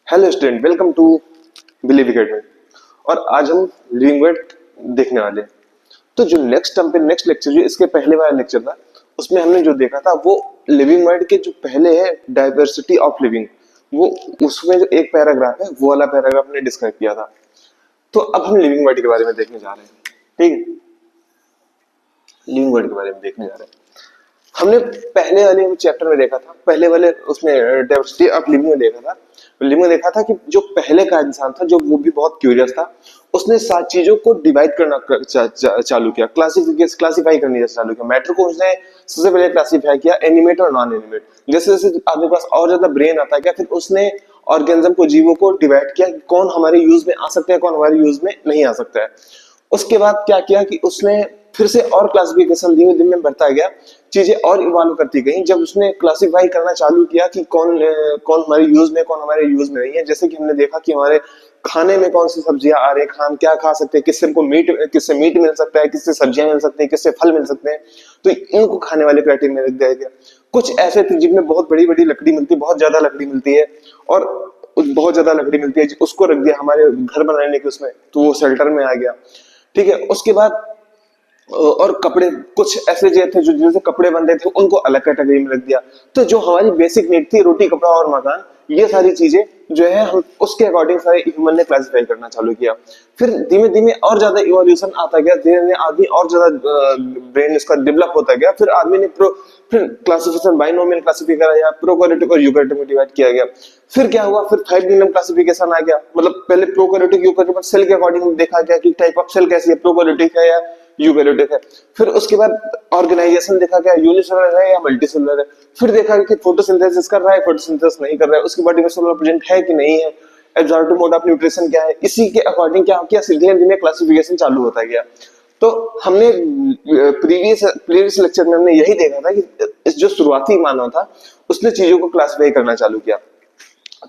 Hello student, welcome to Believe Academy. और आज हम लिविंग वर्ड देखने वाले हैं। तो जो नेक्स्ट लेक्चर जो इसके पहले वाला लेक्चर था उसमें हमने जो देखा था वो लिविंग वर्ड के जो पहले है डाइवर्सिटी ऑफ लिविंग, वो उसमें जो एक पैराग्राफ है वो वाला पैराग्राफ हमने डिस्क्राइब किया था। तो अब हम लिविंग वर्ड के बारे में देखने जा रहे हैं। ठीक है, लिविंग वर्ड के बारे में देखने जा रहे हैं। हमने पहले वाले चैप्टर में देखा था, पहले वाले उसमें डाइवर्सिटी ऑफ लिविंग में देखा था। लिविंग में देखा था कि जो पहले का इंसान था जो वो भी बहुत क्यूरियस था, उसने सात चीजों को डिवाइड करना चालू किया, क्लासिफाई करनी चालू किया। मैटर को उसने सबसे पहले क्लासिफाई किया एनिमेट और नॉन एनिमेट। जैसे जैसे आदमी के पास और ज्यादा ब्रेन आता गया, फिर उसने ऑर्गेनिज्म को, जीवों को डिवाइड किया, कौन हमारे यूज में आ सकते हैं, कौन हमारे यूज में नहीं आ सकता है। उसके बाद क्या किया कि उसने फिर से और क्लासिफिकेशन धीमे धीमे बढ़ता गया, चीजें और इवॉल्व करती गई। जब उसने क्लासिफाई करना चालू किया कि कौन हमारे यूज में, कौन हमारे यूज में नहीं है। जैसे कि हमने देखा कि हमारे खाने में कौन सी सब्जियां आ रही है, हम क्या खा सकते हैं, किससे मीट मिल सकता है, किससे सब्जियां मिल सकती है, किससे फल मिल सकते हैं। तो इनको खाने वाले क्राइटेरिया में रख दिया गया। कुछ ऐसे थे जिनमें बहुत बड़ी बड़ी लकड़ी मिलती है, बहुत ज्यादा लकड़ी मिलती है, और बहुत ज्यादा लकड़ी मिलती है, उसको रख दिया हमारे घर बनाने के उसमें, तो वो शेल्टर में आ गया। ठीक है, उसके बाद और कपड़े, कुछ ऐसे जो थे जो जिनसे कपड़े बनते थे उनको अलग कैटेगरी में रख दिया। तो जो हमारी बेसिक नीड थी, रोटी कपड़ा और मकान, ये सारी चीजें जो है हम उसके अकॉर्डिंग सारे ह्यूमन ने क्लासिफाई करना चालू किया। फिर धीमे धीमे और ज्यादा इवोल्यूशन आता गया, धीरे धीरे आदमी और ज्यादा ब्रेन इसका डेवलप होता गया। फिर आदमी ने फिर क्लासिफिकेशन बाइनोमियल क्लासिफाई कराया, प्रोकैरियोटिक और यूकैरियोटिक में डिवाइड किया गया। फिर क्या हुआ, फिर 5 डिग्री क्लासिफिकेशन आ गया। मतलब पहले प्रोकैरियोटिक यूकैरियोटिक सेल के अकॉर्डिंग देखा गया कि टाइप ऑफ सेल कैसी है, प्रोकैरियोटिक है या यूकैरियोटिक है। फिर उसके बाद ऑर्गेनाइजेशन देखा गया, यूनिसेलुलर है या मल्टीसेलुलर है। फिर देखा कि फोटोसिंथेसिस कर रहा है, फोटोसिंथेसिस नहीं कर रहा है, उसकी बॉडी में सोलर प्रेजेंट है कि नहीं है, एब्जॉर्बिव मोड ऑफ न्यूट्रिशन क्या है। इसी के अकॉर्डिंग क्या किया, धीरे धीरे क्लासिफिकेशन चालू होता गया। तो हमने प्रीवियस लेक्चर में हमने यही देखा था कि इस जो शुरुआती मानव था उसने चीजों को क्लासिफाई करना चालू किया।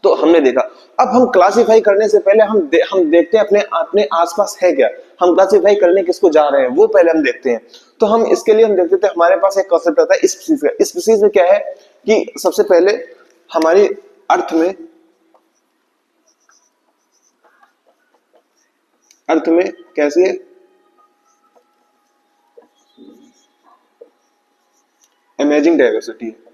तो हमने देखा, अब हम क्लासिफाई करने से पहले हम देखते हैं अपने अपने आसपास है क्या। हम क्लासिफाई करने किसको जा रहे हैं वो पहले हम देखते हैं। तो हम इसके लिए हम देखते थे, हमारे पास एक कॉन्सेप्ट आता है स्पीसीज का। स्पीसीज में क्या है कि सबसे पहले हमारी अर्थ में कैसी है, अमेजिंग डाइवर्सिटी है।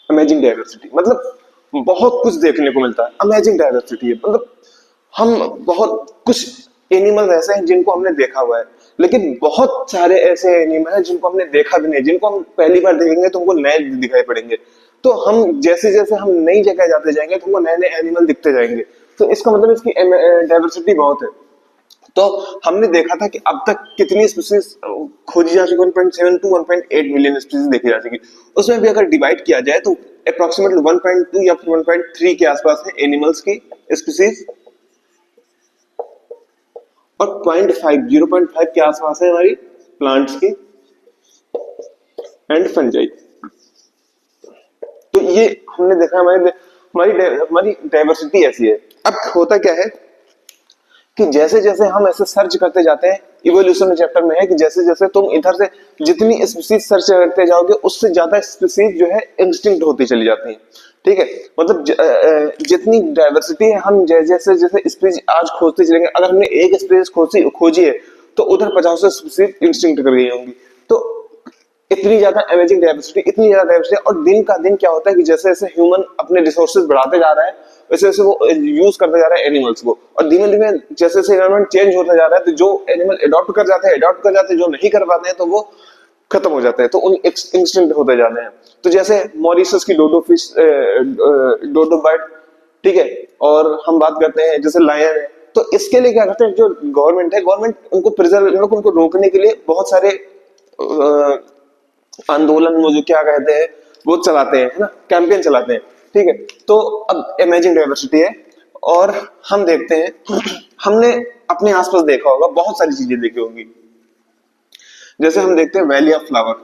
अमेजिंग डाइवर्सिटी मतलब बहुत कुछ देखने को मिलता है। अमेजिंग डाइवर्सिटी है मतलब हम बहुत कुछ एनिमल ऐसे हैं जिनको हमने देखा हुआ है, लेकिन बहुत सारे ऐसे एनिमल हैं जिनको हमने देखा भी नहीं, जिनको हम पहली बार देखेंगे तो हमको नए दिखाई पड़ेंगे। तो हम जैसे जैसे हम नई जगह जाते जाएंगे तो हमको नए नए एनिमल दिखते जाएंगे। तो इसका मतलब इसकी डाइवर्सिटी बहुत है। तो हमने देखा था कि अब तक कितनी स्पीसीज खोजी जा चुकी, 1.7 टू 1.8 मिलियन स्पीसीज देखी जा चुकी। उसमें भी अगर डिवाइड किया जाए तो अप्रोक्सीमेटली 1.2 या फिर 1.3 के आसपास है एनिमल्स की स्पीसीज, और 0.5 के आसपास है हमारी प्लांट्स की एंड फंजाई। तो ये हमने देखा हमारी डाइवर्सिटी ऐसी है। अब होता क्या है कि जैसे जैसे हम ऐसे सर्च करते जाते हैं, इवोल्यूशन चैप्टर में है कि जैसे जैसे तुम इधर से जितनी स्पीसीज सर्च करते जाओगे उससे ज्यादा स्पीसीज जो है एक्सटिंक्ट होती चली जाती हैं। ठीक है, मतलब जितनी डाइवर्सिटी है हम जैसे जैसे स्पीसीज आज खोजते चलेंगे, अगर हमने एक स्पीसीज खोजी है तो उधर 50 स्पीसीज एक्सटिंक्ट कर गई होंगी। तो इतनी ज्यादा अमेजिंग डाइवर्सिटी, इतनी ज्यादा डाइवर्सिटी। और दिन का दिन क्या होता है कि जैसे जैसे ह्यूमन अपने रिसोर्सेज बढ़ाते जा रहा है वैसे वैसे वो यूज करते जा रहा है एनिमल्स को, और धीमे धीमे जैसे जैसे एनवायरमेंट चेंज होता जा रहा है तो जो एनिमल अडॉप्ट कर जाते हैं, जो नहीं कर पाते हैं तो वो खत्म हो जाते हैं, तो उन एक्सटिंक्ट होते जा रहे हैं। तो जैसे मॉरिशस की डोडो फिश, डोडो बर्ड, ठीक है, और हम बात करते हैं जैसे लायन है। तो इसके लिए क्या करते हैं, जो गवर्नमेंट है, गवर्नमेंट उनको प्रिजर्व, उनको रोकने के लिए बहुत सारे आंदोलन, वो जो क्या कहते हैं वो चलाते हैं, है ना, कैंपेन चलाते हैं। ठीक है, तो अब अमेजिंग डाइवर्सिटी है। और हम देखते हैं हमने अपने आसपास देखा होगा, बहुत सारी चीजें देखी होंगी। जैसे हम देखते हैं valley of flower,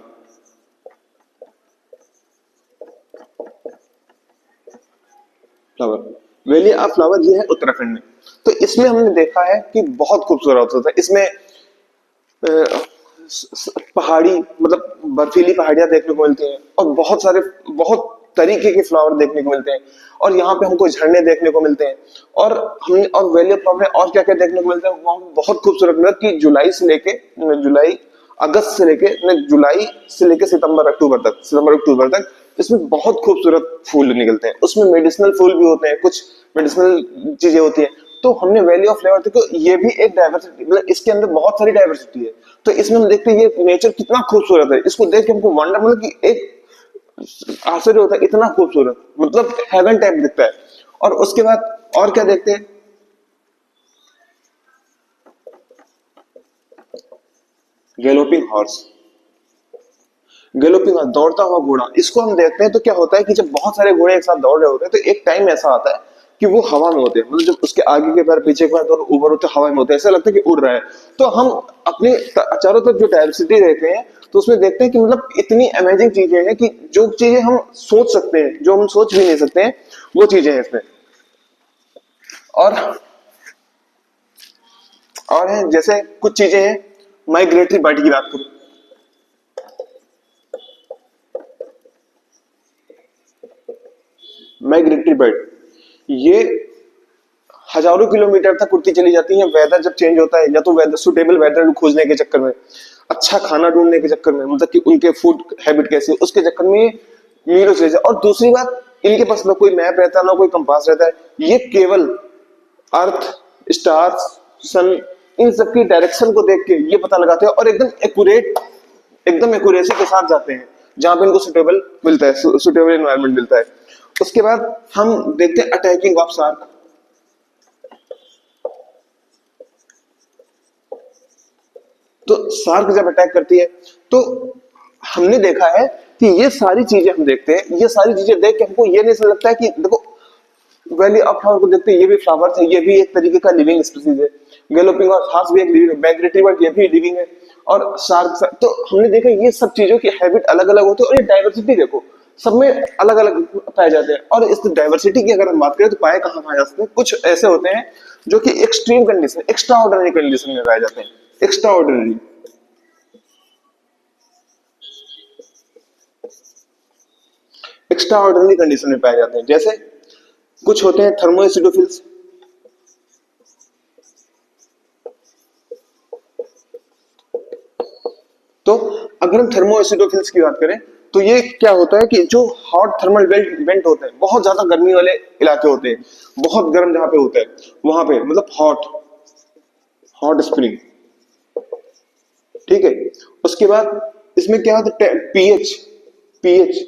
valley of flower ये है उत्तराखंड में। तो इसमें हमने देखा है कि बहुत खूबसूरत होता है इसमें। पहाड़ी मतलब बर्फीली पहाड़ियां देखने को मिलती हैं, और बहुत तरीके के फ्लावर देखने को मिलते हैं, और यहाँ पे हमको झरने देखने को मिलते हैं, और हमने और वैली ऑफ फ्लावर में और क्या क्या देखने को मिलता है वहाँ बहुत खूबसूरत, मतलब कि जुलाई अगस्त से लेके सितंबर अक्टूबर तक इसमें बहुत खूबसूरत फूल निकलते हैं। उसमें मेडिसिनल फूल भी होते हैं, कुछ मेडिसिनल चीजें होती हैं। तो हमने वैली ऑफ फ्लावर देखो, ये भी एक डाइवर्सिटी, मतलब इसके अंदर बहुत सारी डाइवर्सिटी है। तो इसमें हम देखते हैं ये नेचर कितना खूबसूरत है, इसको देख के हमको वंडर, मतलब कि एक आश्चर्य होता है, इतना खूबसूरत, मतलब हेवन टाइप दिखता है। और उसके बाद और क्या देखते हैं, गैलोपिंग हॉर्स, दौड़ता हुआ घोड़ा, इसको हम देखते हैं तो क्या होता है कि जब बहुत सारे घोड़े एक साथ दौड़ रहे होते हैं तो एक टाइम ऐसा आता है कि वो हवा में होते हैं, मतलब जब उसके आगे के पैर पीछे के पैर और ऊपर होते हवा में होते हैं, ऐसा लगता है कि उड़ रहा है। तो हम अपने चारों तरफ जो डाइवर्सिटी रहते हैं तो उसमें देखते हैं कि मतलब इतनी अमेजिंग चीजें हैं कि जो चीजें हम सोच सकते हैं, जो हम सोच भी नहीं सकते हैं, वो चीजें हैं इसमें। और है जैसे कुछ चीजें हैं, माइग्रेटरी बर्ड की बात करूं, माइग्रेटरी बर्ड, ये हजारों किलोमीटर तक उड़ती चली जाती है वेदर जब चेंज होता है, या तो वेदर सुटेबल वेदर खोजने के चक्कर में, अच्छा खाना ढूंढने के चक्कर में, मतलब कि उनके फूड हैबिट कैसी है उसके चक्कर में मीलों से। और दूसरी बात, इनके पास ना कोई मैप रहता है ना कोई कंपास रहता है, ये केवल अर्थ, स्टार्स, सन, इन सब की डायरेक्शन को देख के ये पता लगाते हैं और एकदम एक्यूरेसी के साथ जाते हैं जहां पे इनको सुटेबल मिलता है, सुटेबल एनवायरनमेंट मिलता है। उसके बाद हम देखते हैं अटैकिंग ऑफ शार्क। तो शार्क जब अटैक करती है तो हमने देखा है कि ये सारी चीजें हम देखते हैं, ये सारी चीजें देख के हमको ये नहीं लगता है कि देखो वैली ऑफ फ्लावर को देखते हैं, ये भी फ्लावर्स है, ये भी एक तरीके का लिविंग स्पीसीज है, गैलोपिंग और हार्स भी एक लिविंग है, माइग्रेटरी बर्ड ये भी लिविंग है, और शार्क। तो हमने देखा ये सब चीजों की हैबिट अलग अलग होती है, और ये डाइवर्सिटी देखो सब में अलग अलग पाए जाते हैं। और इस डाइवर्सिटी की अगर हम बात करें तो पाए कहाँ पाए जा सकते हैं, कुछ ऐसे होते हैं जो कि extreme condition, extra ordinary condition में पाए जाते हैं, extra ordinary, extra ordinary condition में पाए जाते हैं। जैसे कुछ होते हैं थर्मोएसिडोफिल्स, तो अगर हम थर्मोएसिडोफिल्स की बात करें तो ये क्या होता है कि जो हॉट थर्मल वेंट होते हैं, बहुत ज्यादा गर्मी वाले इलाके होते हैं, बहुत गर्म जहां पे होता है वहां पे, मतलब हॉट हॉट स्प्रिंग, ठीक है। उसके बाद इसमें क्या होता है, पीएच पीएच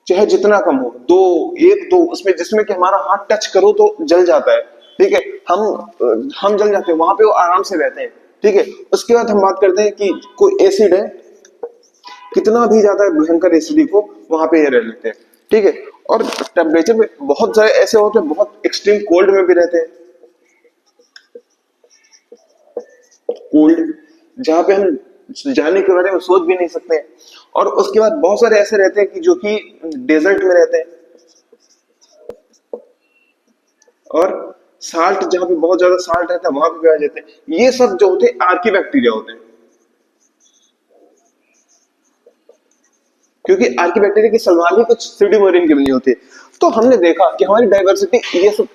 चाहे जितना कम हो, दो, एक दो, उसमें जिसमें कि हमारा हाथ टच करो तो जल जाता है, ठीक है, हम जल जाते हैं, वहां पे वो आराम से रहते हैं, ठीक है। उसके बाद हम बात करते हैं कि कोई एसिड है, कितना भी ज्यादा भयंकर एसिड को वहां पे ये रह लेते हैं, ठीक है। और टेम्परेचर में बहुत सारे ऐसे होते हैं, बहुत एक्सट्रीम कोल्ड में भी रहते हैं, कोल्ड जहां पे हम जाने के बारे में सोच भी नहीं सकते हैं। और उसके बाद बहुत सारे ऐसे रहते हैं कि जो कि डेजर्ट में रहते हैं, और साल्ट जहां पे बहुत ज्यादा साल्ट रहता है वहां पे भी आ जाते हैं। ये सब जो होते हैं आर्की बैक्टीरिया होते हैं, क्योंकि आर्की बैक्टीरिया की सलमान भी कुछ सीडीमोरिन की बनी होती है। तो हमने देखा कि हमारी डाइवर्सिटी, ये सब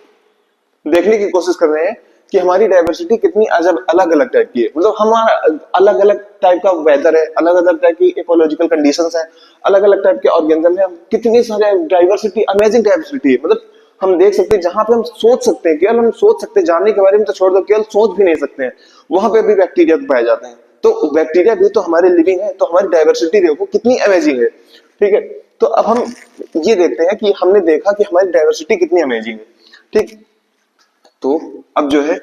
देखने की कोशिश कर रहे हैं कि हमारी डाइवर्सिटी कितनी अजब अलग अलग टाइप की है, मतलब हमारा अलग अलग टाइप का वेदर है, अलग अलग टाइप की इकोलॉजिकल कंडीशंस है, अलग अलग टाइप के ऑर्गेनिज्म है, कितनी सारे डाइवर्सिटी, अमेजिंग डाइवर्सिटी है। मतलब हम देख सकते हैं जहां पे हम सोच सकते हैं, केवल हम सोच सकते हैं, जानने के बारे में तो छोड़ दो, केवल सोच भी नहीं सकते हैं, वहां पे भी बैक्टीरिया पाए जाते हैं। तो बैक्टीरिया भी तो हमारे लिविंग है, तो हमारी डाइवर्सिटी देखो कितनी अमेजिंग है, ठीक है। तो अब हम ये देखते हैं कि हमने देखा कि हमारी डाइवर्सिटी कितनी अमेजिंग है, ठीक। तो अब जो है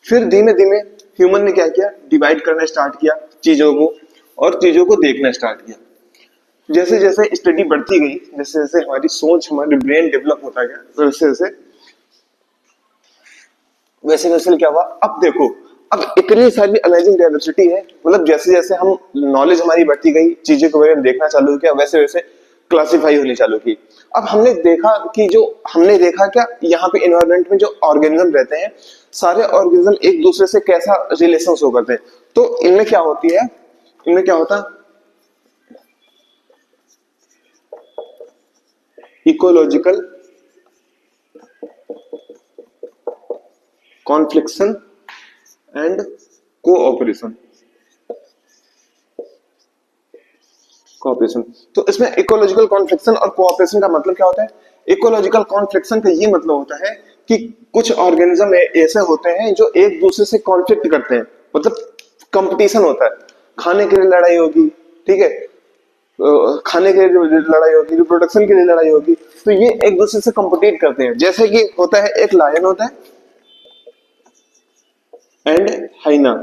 फिर धीमे धीमे ह्यूमन ने क्या किया, डिवाइड करना स्टार्ट किया चीजों को, और चीजों को देखना स्टार्ट किया। जैसे जैसे स्टडी बढ़ती गई, जैसे जैसे हमारी सोच, हमारी ब्रेन डेवलप होता गया, वैसे वैसे क्या हुआ, अब देखो अब इतनी सारी अमेजिंग डाइवर्सिटी है, मतलब जैसे जैसे हम नॉलेज हमारी बढ़ती गई, चीजों के बारे में देखना चालू किया, वैसे वैसे क्लासिफाई होनी चालू की। अब हमने देखा क्या, यहाँ पे एनवायरनमेंट में जो ऑर्गेनिज्म रहते हैं, सारे ऑर्गेनिज्म एक दूसरे से कैसा रिलेशन शो करते हैं। तो इनमें क्या होती है, इनमें क्या होता है, इकोलॉजिकल कॉन्फ्लिक्शन एंड कोऑपरेशन। कोऑपरेशन, तो इसमें इकोलॉजिकल कॉन्फ्लिक्शन और कोऑपरेशन का मतलब क्या होता है? इकोलॉजिकल कॉन्फ्लिक्शन का ये मतलब होता है कि कुछ ऑर्गेनिज्म ऐसे होते हैं जो एक दूसरे से कॉन्फ्लिक्ट करते हैं, मतलब कंपटीशन होता है, खाने के लिए लड़ाई होगी, ठीक है, खाने के लिए लड़ाई होगी, रिप्रोडक्शन के लिए लड़ाई होगी, तो ये एक दूसरे से कॉम्पिटिट करते हैं। जैसे कि होता है, एक लायन होता है एंड हाइना।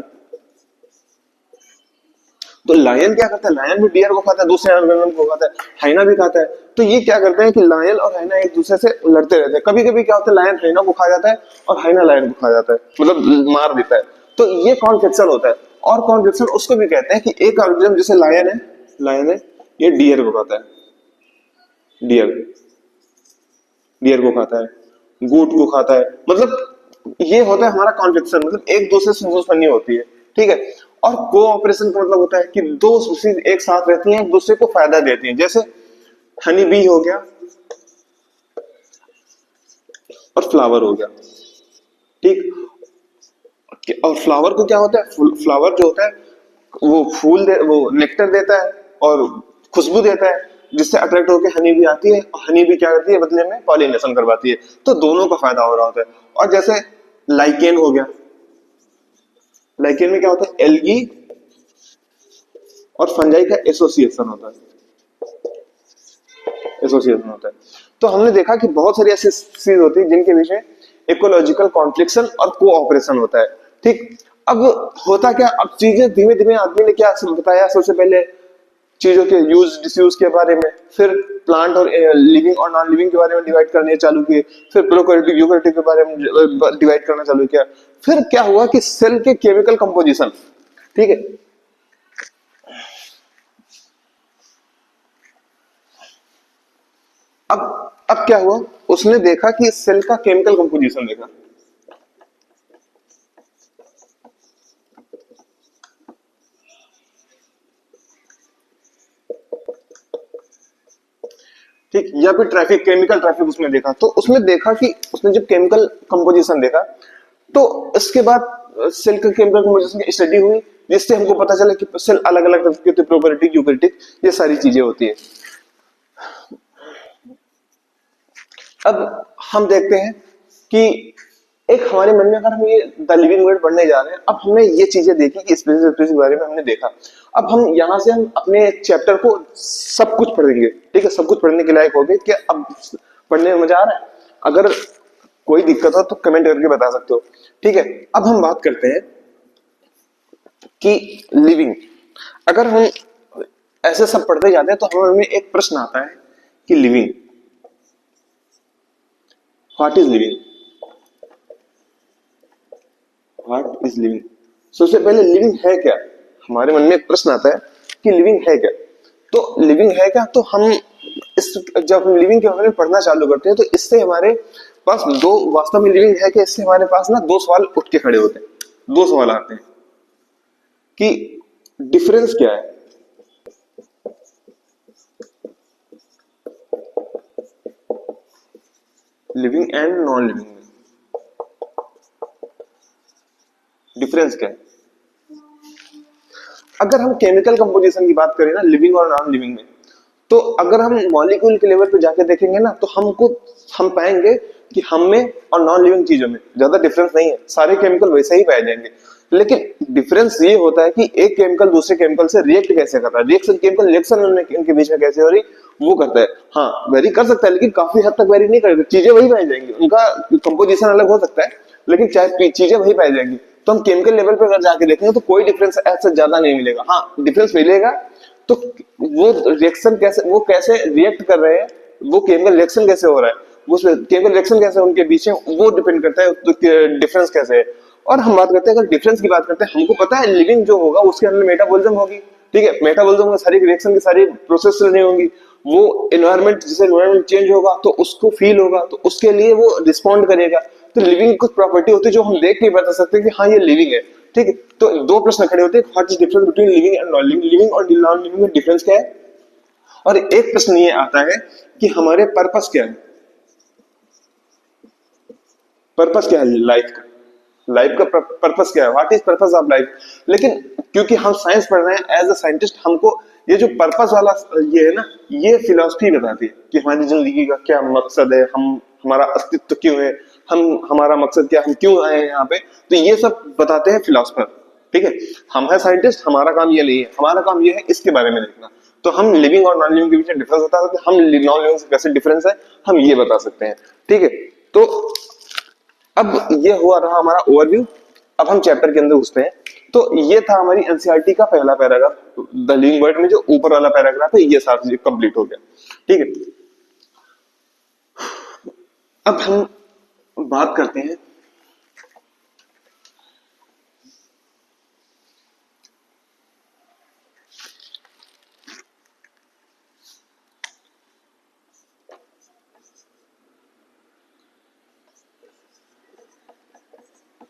तो लायन क्या करता है? लायन भी डियर को खाता है, दूसरे ऑर्गेनिज्म को खाता है, हाइना भी खाता है। तो ये क्या करते हैं कि लायन और हाइना एक दूसरे से लड़ते रहते हैं। कभी कभी क्या होता है, लायन हाइना को खा जाता है और हाइना लायन को खा जाता है, मतलब मार देता है। तो ये कॉन्फ्लिक्शन होता है। और कॉन्फ्लिक्शन उसको भी कहते हैं कि एक ऑर्गेनिज्म, जैसे लायन है, ये डियर को खाता है, डियर डियर को खाता है, गूट को खाता है, मतलब ये होता है हमारा कॉन्फ्लिक्शन, मतलब एक दूसरे से दुश्मनी होती है, ठीक है। और कोऑपरेशन का मतलब होता है कि दो स्पीशीज एक साथ रहती हैं, एक दूसरे को फायदा देती हैं। जैसे हनी बी हो गया और फ्लावर हो गया, ठीक। और फ्लावर को क्या होता है? फ्लावर जो होता है वो वो नेक्टर देता है और खुशबू देता है, जिससे अट्रैक्ट होकर हनी भी आती है, और हनी भी क्या करती है बदले में? पॉलिनेशन करवाती है। तो दोनों का फायदा हो रहा होता है। और जैसे लाइकेन हो गया, लाइकेन में क्या होता है? एल्गी और फंजाई का एसोसिएशन होता है, एसोसिएशन होता है। तो हमने देखा कि बहुत सारी ऐसी चीज होती है जिनके बीच में इकोलॉजिकल कॉन्फ्लिक्शन और कोऑपरेशन होता है, ठीक। अब होता क्या, अब चीजें धीमे धीमे आदमी ने क्या बताया, सबसे पहले चीजों के यूज डिसयूज के बारे में, फिर प्लांट और लिविंग और नॉन लिविंग के बारे में डिवाइड करने चालू किए, फिर प्रोकैरियोटिक यूकैरियोटिक के बारे में डिवाइड करना चालू किया। फिर क्या हुआ कि सेल के केमिकल कंपोजिशन, ठीक है। अब क्या हुआ, उसने देखा कि सेल का केमिकल कंपोजिशन देखा, ठीक, या फिर ट्रैफिक, केमिकल ट्रैफिक उसने देखा। तो उसने देखा कि उसने जब केमिकल कंपोजिशन देखा, तो इसके बाद सेल का केमिकल कंपोजिशन की स्टडी हुई, जिससे हमको पता चला कि सेल अलग अलग तरह के होते हैं, प्रोकैरियोटिक, यूकैरियोटिक, ये सारी चीजें होती है। अब हम देखते हैं कि एक हमारे मन में, अगर हम ये द लिविंग वर्ल्ड पढ़ने जा रहे हैं, अब हमने ये चीजें देखी कि स्पीशीज के बारे में हमने देखा। अब हम यहाँ से हम अपने चैप्टर को सब कुछ पढ़ेंगे, ठीक है, सब कुछ पढ़ने के लायक हो गए। क्या अब पढ़ने में मजा आ रहा है? अगर कोई दिक्कत हो तो कमेंट करके बता सकते हो, ठीक है। अब हम बात करते हैं कि लिविंग, अगर हम ऐसे सब पढ़ते जाते हैं तो हमारे में एक प्रश्न आता है कि living, what is living, what is living. सबसे पहले लिविंग है क्या? हमारे मन में एक प्रश्न आता है कि लिविंग है क्या। तो लिविंग है क्या, तो हम जब हम लिविंग के बारे में पढ़ना चालू करते हैं, तो इससे हमारे पास दो, वास्तव में लिविंग है कि इससे हमारे पास ना दो सवाल उठ के खड़े होते हैं, दो सवाल आते हैं कि डिफरेंस क्या है, लिविंग एंड नॉन लिविंग में डिफरेंस क्या है। अगर हम केमिकल कंपोजिशन की बात करें ना, लिविंग और नॉन लिविंग में, तो अगर हम मॉलिक्यूल के लेवल पे जाके देखेंगे ना, तो हम पाएंगे कि हम में और नॉन लिविंग चीजों में ज्यादा डिफरेंस नहीं है, सारे केमिकल वैसे ही पाए जाएंगे। लेकिन डिफरेंस ये होता है कि एक केमिकल दूसरे केमिकल से रिएक्ट कैसे कर रहा है, रिएक्शन, केमिकल रिएक्शन इनके बीच में कैसे हो रही, वो करता है। हाँ, वेरी कर सकता है, लेकिन काफी हद तक वेरी नहीं करेगा, चीजें वही पाई जाएंगी, उनका कंपोजिशन अलग हो सकता है, लेकिन चाहे चीजें वही पाई जाएंगी। तो हम केमिकल लेवल पे अगर जाके देखेंगे तो कोई डिफरेंस ऐसा ज्यादा नहीं मिलेगा। हाँ, डिफरेंस मिलेगा तो वो रिएक्शन कैसे, वो कैसे रिएक्ट कर रहे हैं, वो केमिकल रिएक्शन कैसे हो रहा है, वो केमिकल रिएक्शन कैसे उनके बीच में, वो डिपेंड करता है तो डिफरेंस कैसे है। और हम बात करते हैं, अगर डिफरेंस की बात करते हैं, हमको पता है लिविंग जो होगा उसके अंदर मेटाबॉलिज्म होगी, ठीक है, मेटाबॉलिज्म में सारी रिएक्शन की सारी प्रोसेस चल रही होंगी। वो एनवायरनमेंट, जैसे एनवायरनमेंट चेंज होगा तो उसको फील होगा, तो उसके लिए वो रिस्पॉन्ड करेगा। तो लिविंग कुछ प्रॉपर्टी होती है जो हम देख के बता सकते हैं कि हाँ ये लिविंग है, ठीक है। तो दो प्रश्न खड़े होते हैं, what is difference between living and non living, living और नॉन लिविंग में डिफरेंस क्या है। और एक प्रश्न ये आता है कि हमारे पर्पस क्या है, पर्पस क्या है लाइफ का, लाइफ का पर्पस क्या है, what is purpose of life. लेकिन क्योंकि हम साइंस पढ़ रहे हैं एज अ साइंटिस्ट, हमको ये जो पर्पस वाला ये है ना, ये फिलॉसफी बताती है कि हमारी जिंदगी का क्या मकसद है, हम हमारा अस्तित्व क्यों है, हम हमारा मकसद क्या, हम क्यों आए हैं यहाँ पे, तो ये सब बताते हैं फिलोसफर। ठीक है, हम है साइंटिस्ट, हमारा काम ये नहीं है, हमारा काम ये है इसके बारे में देखना। तो हम लिविंग और नॉन लिविंग के बीच में डिफरेंस बता सकते हैं, हम नॉन लिविंग से कैसे डिफरेंस है हम ये बता सकते हैं। ठीक है, तो अब ये हुआ रहा हमारा ओवरव्यू। अब हम चैप्टर के अंदर घुसते हैं। तो ये था हमारी एनसीईआरटी का पहला पैराग्राफ, द लिविंग वर्ड में जो ऊपर वाला पैराग्राफ है ये सारा चीज कंप्लीट हो गया। ठीक है, अब हम बात करते हैं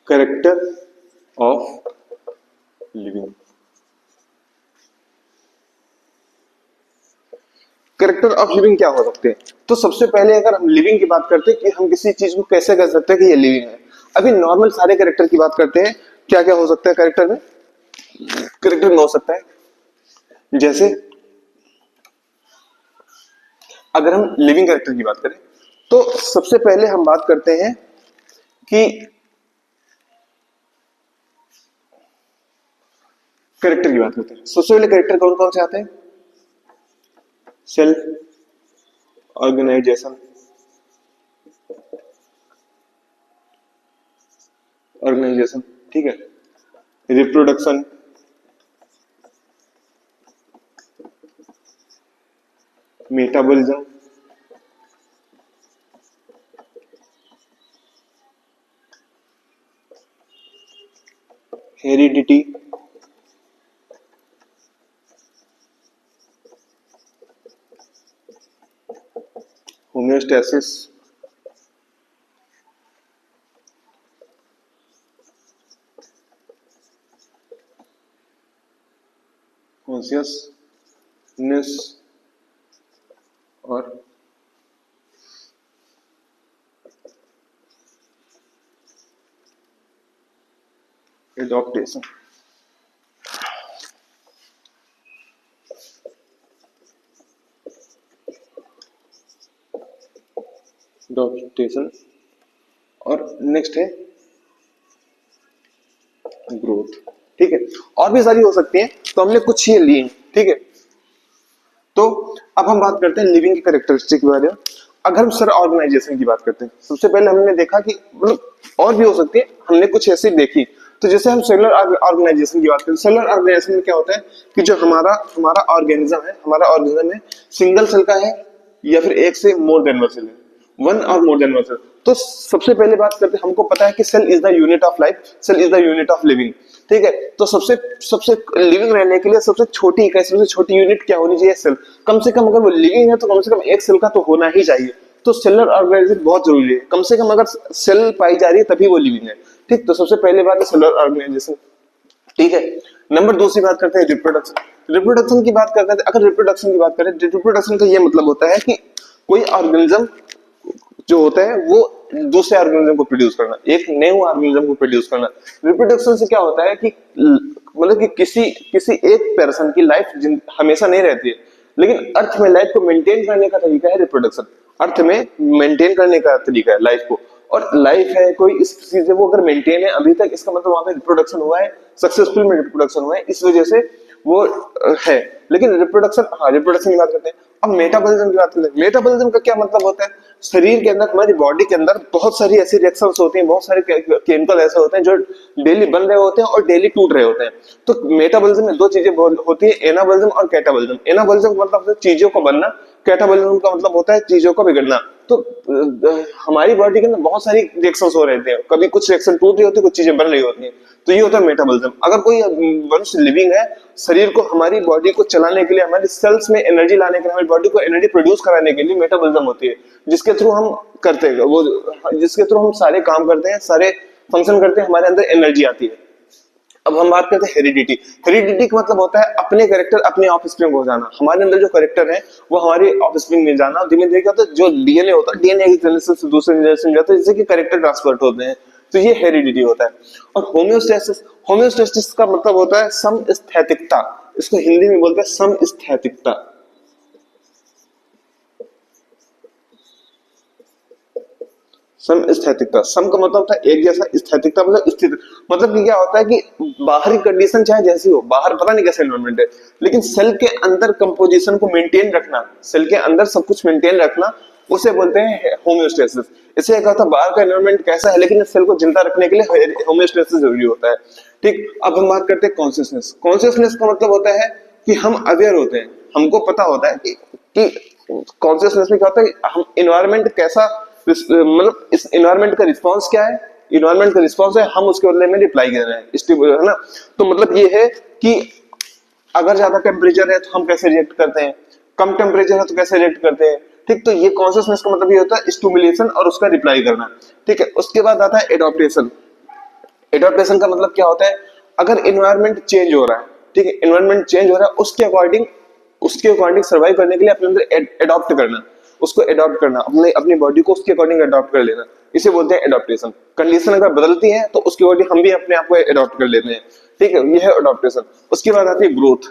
character of living. Character of living क्या हो सकते हैं? तो सबसे पहले अगर हम लिविंग की बात करते हैं कि हम किसी चीज को कैसे कह सकते हैं कि ये लिविंग है, अभी नॉर्मल सारे कैरेक्टर की बात करते हैं। क्या क्या हो सकता है कैरेक्टर में? कैरेक्टर में हो सकता है जैसे अगर हम लिविंग कैरेक्टर की बात करें तो सबसे पहले हम बात करते हैं कि कैरेक्टर की बात करते हैं। सबसे पहले कैरेक्टर कौन कौन से आते हैं? सेल्फ ऑर्गेनाइजेशन, ऑर्गेनाइजेशन, ठीक है, reproduction, metabolism, heredity, homeostasis, consciousness और एडॉप्टेशन। एडॉप्टेशन और नेक्स्ट है ग्रोथ। ठीक है, और भी सारी हो सकती हैं, तो हमने कुछ ये ली। ठीक है, तो अब हम बात करते हैं लिविंग की कैरेक्टरिस्टिक के बारे में। अगर हम सर ऑर्गेनाइजेशन की बात करते हैं, सबसे पहले हमने देखा कि मतलब और भी हो सकती है, हमने कुछ ऐसी देखी। तो जैसे हम सेलुलर ऑर्गेनाइजेशन की बात करें, सेलुलर ऑर्गेनाइजेशन में क्या होता है कि जो हमारा हमारा ऑर्गेनिज्म है सिंगल सेल का है या फिर एक से मोर देन वन सेल है, वन और मोर देन वन सेल। तो सबसे पहले बात करते हैं, हमको पता है कि cell is the unit of life, cell is the unit of living. ठीक है, तो सबसे सबसे लिविंग रहने के लिए सबसे छोटी इकाई, सबसे छोटी यूनिट क्या होनी चाहिए? सेल। कम से कम अगर वो लिविंग है तो कम से कम एक सेल का तो होना ही चाहिए। तो सेलुलर ऑर्गेनाइजेशन बहुत जरूरी है, कम से कम अगर सेल पाई जा रही है तभी वो लिविंग है। ठीक, तो सबसे पहले बात है सेलुलर ऑर्गेनाइजेशन। ठीक है, नंबर दूसरी बात करते हैं रिप्रोडक्शन। रिप्रोडक्शन की बात करते हैं, अगर रिप्रोडक्शन की बात करें, रिप्रोडक्शन का ये मतलब होता है कि कोई ऑर्गेनिज्म जो होता है वो दूसरे ऑर्गेनिज्म को प्रोड्यूस करना, एक न्यू ऑर्गेनिज्म को प्रोड्यूस करना। रिप्रोडक्शन से क्या होता है कि मतलब कि किसी किसी एक पर्सन की लाइफ हमेशा नहीं रहती है, लेकिन अर्थ में लाइफ को मेंटेन करने का तरीका है रिप्रोडक्शन। अर्थ में मेंटेन करने का तरीका है लाइफ को, और लाइफ है कोई इस चीज है वो अगर मेंटेन है अभी तक, इसका मतलब वहां पे रिप्रोडक्शन हुआ है, सक्सेसफुल में रिप्रोडक्शन हुआ है, इस वजह से वो है। लेकिन रिप्रोडक्शन, हाँ रिप्रोडक्शन की बात करते हैं। अब मेटाबॉलिज्म की बात करते हैं। मेटाबॉलिज्म का क्या मतलब होता है? शरीर के अंदर, हमारी बॉडी के अंदर बहुत सारी ऐसी रिएक्शंस होती हैं, बहुत सारे केमिकल ऐसे होते हैं जो डेली बन रहे होते हैं और डेली टूट रहे होते हैं। तो मेटाबॉलिज्म में दो चीजें होती है, एनाबॉलिज्म और कैटाबॉलिज्म। एनाबॉलिज्म का मतलब चीजों को बनना, कैटाबॉलिज्म का मतलब होता है चीजों को बिगड़ना। तो हमारी बॉडी के अंदर बहुत सारी रिएक्शंस हो रहे थे, कभी कुछ रिएक्शन टूट रही होती है, कुछ चीजें बन रही होती हैं, तो ये होता है मेटाबॉलिज्म। अगर कोई मनुष्य लिविंग है, शरीर को, हमारी बॉडी को चलाने के लिए, हमारी सेल्स में एनर्जी लाने के लिए, हमारी बॉडी को एनर्जी प्रोड्यूस कराने के लिए मेटाबॉलिज्म होती है, जिसके थ्रू हम करते हैं वो, जिसके थ्रू हम सारे काम करते हैं, सारे फंक्शन करते हैं, हमारे अंदर एनर्जी आती है। अब हम बात करते हैं हेरिडिटी। हेरिडिटी का मतलब होता है अपने कैरेक्टर अपने ऑफस्प्रिंग को जाना। हमारे अंदर जो कैरेक्टर है वो हमारे ऑफस्प्रिंग में जाना। धीमे धीरे क्या होता है, जो डीएनए होता है, डीएनए एक जनरेशन से दूसरे जनरेशन जाता है, जिससे कि कैरेक्टर ट्रांसफर होते हैं। तो ये हेरिडिटी होता है। और होम्योस्टेसिस, होम्योस्टेसिस का मतलब होता है समस्थैतिकता। इसको हिंदी में बोलते हैं समस्थैतिकता। सम स्थैतिकता, सम का मतलब होता है एक जैसा, स्थैतिकता मतलब स्थिर। मतलब कि क्या होता है कि बाहरी कंडीशन चाहे जैसी हो, बाहर पता नहीं कैसा एनवायरनमेंट है, लेकिन सेल के अंदर कंपोजिशन को मेंटेन रखना, सेल के अंदर सब कुछ मेंटेन रखना, उसे बोलते हैं होम्योस्टेसिस। इससे क्या होता है, बाहर का एनवायरनमेंट कैसा है लेकिन सेल को जिंदा रखने के लिए होम्योस्टेसिस जरूरी होता है। ठीक, अब हम बात करते हैं कॉन्शियसनेस। कॉन्शियसनेस का मतलब होता है कि हम अवेयर होते हैं, हमको पता होता है कि कॉन्शियसनेस में क्या होता है, हम इन्वायरमेंट कैसा, मतलब इस इन्वायरमेंट का रिस्पांस क्या है, इन्वायरमेंट का रिस्पांस है, हम उसके बदले में रिप्लाई कर रहे हैं, है ना। तो मतलब ये है कि अगर ज्यादा टेम्परेचर है तो हम कैसे रिएक्ट करते हैं, कम टेम्परेचर है तो कैसे रिएक्ट करते हैं। ठीक, तो ये कॉन्शियसनेस का मतलब ये होता है स्टिमुलेशन और उसका रिप्लाई करना। ठीक है, उसके बाद आता है एडॉप्टेशन। एडॉप्टेशन का मतलब क्या होता है, अगर इन्वायरमेंट चेंज हो रहा है, ठीक है, इन्वायरमेंट चेंज हो रहा है, उसके अकॉर्डिंग सर्वाइव करने के लिए अपने अंदर एडॉप्ट करना, उसको एडॉप्ट करना, अपने अपनी बॉडी को उसके अकॉर्डिंग एडॉप्ट कर लेना, इसे बोलते हैं एडॉप्टेशन। कंडीशन अगर बदलती है तो उसके अकॉर्डिंग हम भी अपने आप को एडॉप्ट कर लेते हैं। ठीक है, यह है एडॉप्टेशन। उसके बाद आती है ग्रोथ।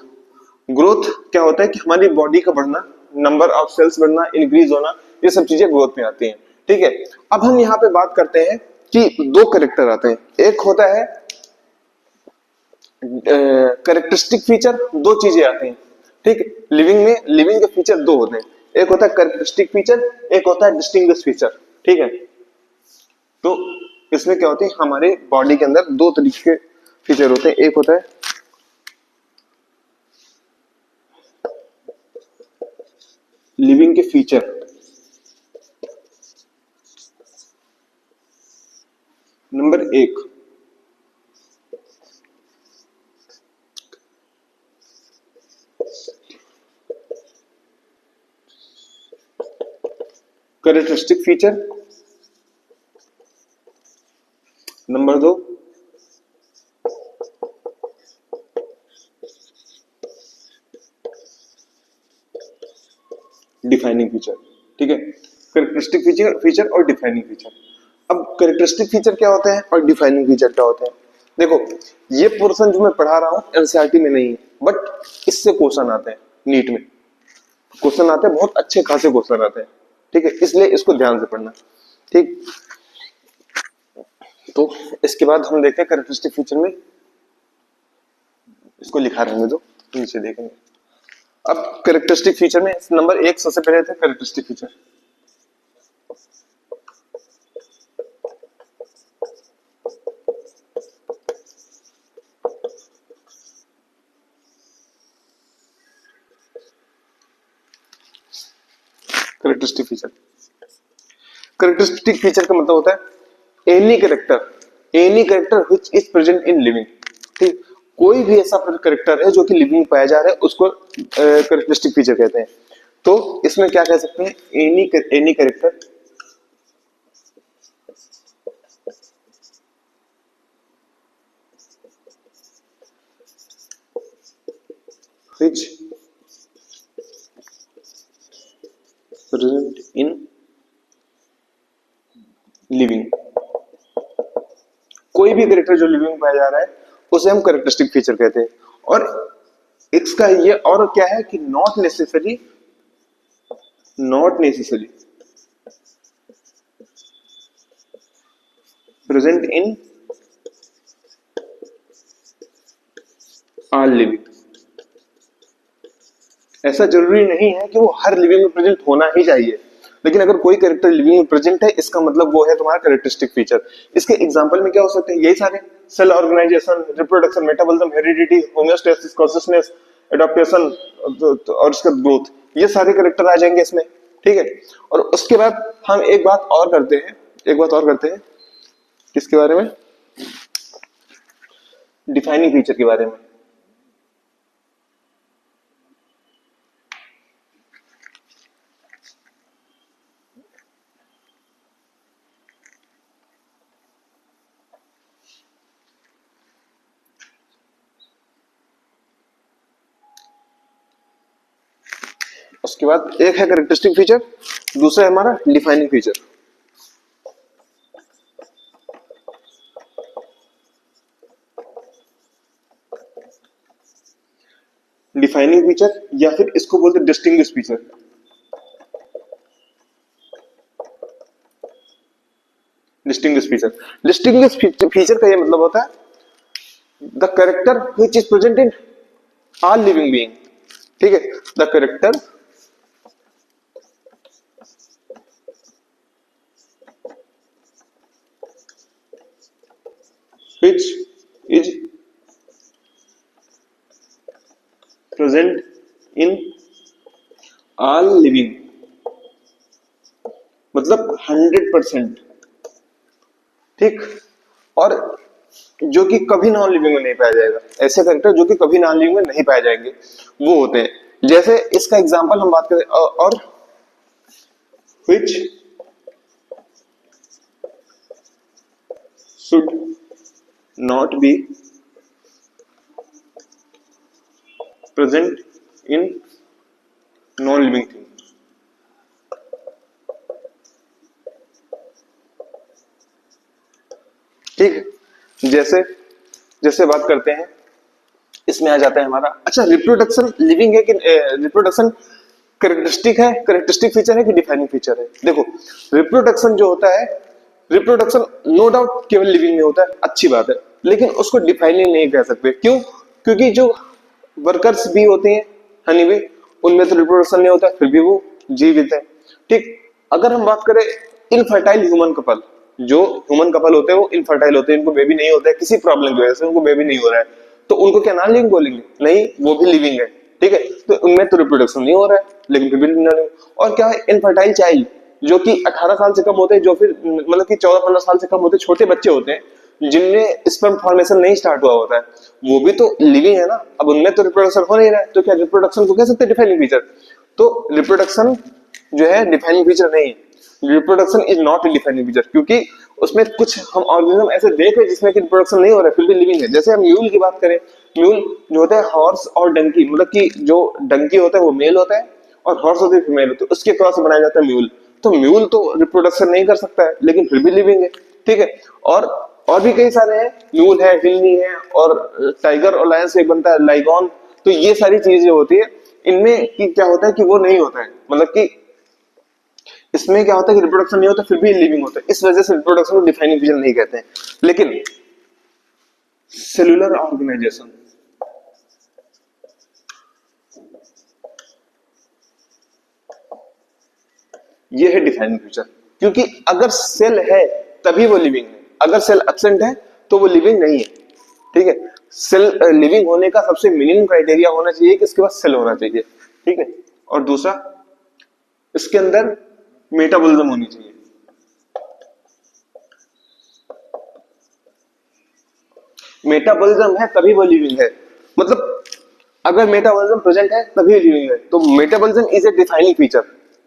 ग्रोथ क्या होता है कि हमारी बॉडी का बढ़ना, नंबर ऑफ सेल्स बढ़ना, इंक्रीज होना, ये सब चीजें ग्रोथ में आती हैं। ठीक है, अब हम यहाँ पे बात करते हैं कि दो करेक्टर आते हैं। एक होता है करेक्टरिस्टिक फीचर, दो चीजें आती हैं। ठीक है, लिविंग में लिविंग के फीचर दो होते हैं, एक होता है करेक्टरिस्टिक फीचर, एक होता है डिस्टिंग्विश फीचर। ठीक है, तो इसमें क्या होती है, हमारे बॉडी के अंदर दो तरीके के फीचर होते हैं। एक होता है लिविंग के फीचर, नंबर एक करेक्टरिस्टिक फीचर, नंबर दो डिफाइनिंग फीचर। ठीक है, करेक्टरिस्टिक फीचर, फीचर और डिफाइनिंग फीचर। अब करेक्टरिस्टिक फीचर क्या होते हैं और डिफाइनिंग फीचर क्या होते हैं। देखो, ये पोर्शन जो मैं पढ़ा रहा हूं एनसीईआरटी में नहीं है, बट इससे क्वेश्चन आते हैं, नीट में क्वेश्चन आते हैं, बहुत अच्छे खासे क्वेश्चन आते हैं। ठीक है, इसलिए इसको ध्यान से पढ़ना। ठीक, तो इसके बाद हम देखते हैं करेक्टरिस्टिक फीचर में, इसको लिखा रहने दो, नीचे देखेंगे। अब करेक्टरिस्टिक फीचर में नंबर एक सबसे पहले थे characteristic feature. Characteristic feature, characteristic feature का मतलब होता है any character which is present in living. ठीक, कोई भी ऐसा कैरेक्टर है जो कि लिविंग में पाया जा रहा है, उसको करेक्टरिस्टिक फीचर कहते हैं। तो इसमें क्या कह सकते हैं, any character which present in living, कोई भी कैरेक्टर जो लिविंग में पाया जा रहा है उसे हम करेक्टरिस्टिक फीचर कहते हैं। और इसका ये और क्या है कि not necessary present in all living. ऐसा जरूरी नहीं है कि वो हर लिविंग में प्रेजेंट होना ही चाहिए, लेकिन अगर कोई कैरेक्टर लिविंग में प्रेजेंट है, इसका मतलब वो है तुम्हारा कैरेक्टरिस्टिक फीचर। इसके एग्जांपल में क्या हो सकते हैं, यही सारे, cell organisation, reproduction, metabolism, heredity, homeostasis, consciousness, adaptation और इसका ग्रोथ, ये सारे कैरेक्टर आ जाएंगे इसमें। ठीक है, और उसके बाद हम एक बात और करते हैं, किसके बारे में, डिफाइनिंग फीचर के बारे में। उसके बाद एक है कैरेक्टरिस्टिक फीचर, दूसरा है हमारा डिफाइनिंग फीचर। डिफाइनिंग फीचर या फिर इसको बोलते हैं distinguish feature. Distinguish feature, distinguish feature का ये मतलब होता है the character which is present in all living being. ठीक है, the character which is present in all living, मतलब 100%। ठीक, और जो कि कभी नॉन लिविंग में नहीं पाया जाएगा, ऐसे कैरेक्टर जो कि कभी नॉन लिविंग में नहीं पाए जाएंगे वो होते हैं। जैसे इसका एग्जांपल हम बात करें, और which should not be present in non living thing. ठीक है, जैसे जैसे बात करते हैं, इसमें आ जाता है हमारा, अच्छा रिप्रोडक्शन लिविंग है कि रिप्रोडक्शन कैरेक्टरिस्टिक है, कैरेक्टरिस्टिक फीचर है कि डिफाइनिंग फीचर है? देखो, रिप्रोडक्शन जो होता है, रिप्रोडक्शन नो डाउट केवल लिविंग में होता है, अच्छी बात है, लेकिन उसको डिफाइनिंग नहीं कह सकते। क्यों? क्योंकि जो वर्कर्स भी होते हैं, हनी भी, उनमें तो रिप्रोडक्शन नहीं होता, फिर भी वो जीवित है। ठीक, अगर हम बात करें इनफर्टाइल ह्यूमन कपल, जो ह्यूमन कपल होते हैं वो इनफर्टाइल होते हैं, इनको बेबी नहीं होता है, किसी प्रॉब्लम की वजह से उनको बेबी नहीं हो रहा है, तो उनको क्या नॉन लिविंग बोलेंगे? नहीं, वो भी लिविंग है। ठीक है, तो उनमें तो रिप्रोडक्शन नहीं हो रहा है, लेकिन फिर भी नॉन लिविंग। और क्या है इनफर्टाइल चाइल्ड, जो कि 18 साल से कम होते हैं, जो फिर मतलब कि 14-15 साल से कम होते, छोटे बच्चे होते हैं जिनमें स्पर्म फॉर्मेशन नहीं स्टार्ट हुआ होता है, वो भी तो लिविंग है ना। अब उनमें तो रिप्रोडक्शन हो नहीं रहा है, तो क्या रिप्रोडक्शन को कह सकते हैं डिफाइनिंग फीचर? तो रिप्रोडक्शन जो है डिफाइनिंग फीचर नहीं है, reproduction is not a defining feature, क्योंकि उसमें कुछ हम ऑर्गेनिज्म ऐसे देख रहे हैं जिसमें कि रिप्रोडक्शन नहीं हो रहा है, फिर भी लिविंग है। जैसे हम म्यूल की बात करें, म्यूल जो होता है हॉर्स और डंकी, मतलब कि जो डंकी होता है वो मेल होता है और हॉर्स होती है फीमेल होती है, उसके क्रॉस बनाया जाता है म्यूल। तो म्यूल तो रिप्रोडक्शन नहीं कर सकता है, लेकिन फिर भी लिविंग है। ठीक है, और भी कई सारे हैं, म्यूल है, हिलनी है, और टाइगर और लायन से एक बनता है लाइगॉन। तो ये सारी चीजें होती है, इनमें कि क्या होता है कि वो नहीं होता है, मतलब कि इसमें क्या होता है कि रिप्रोडक्शन नहीं होता फिर भी लिविंग होता है, इस वजह से रिप्रोडक्शन को डिफाइनिंग फीचर नहीं कहते हैं। लेकिन सेलुलर ऑर्गेनाइजेशन, ये है डिफाइनिंग फीचर, क्योंकि अगर सेल है तभी वो लिविंग है, अगर सेल एब्सेंट है तो वो लिविंग नहीं है। ठीक है, सेल लिविंग होने का सबसे मिनिमम क्राइटेरिया होना चाहिए कि इसके पास सेल होना चाहिए। ठीक है, और दूसरा इसके अंदर मेटाबॉलिज्म होनी चाहिए। मेटाबॉलिज्म है तभी वो लिविंग है, मतलब अगर मेटाबॉलिज्म प्रेजेंट है तभी लिविंग है। तो metabolism is a defining feature.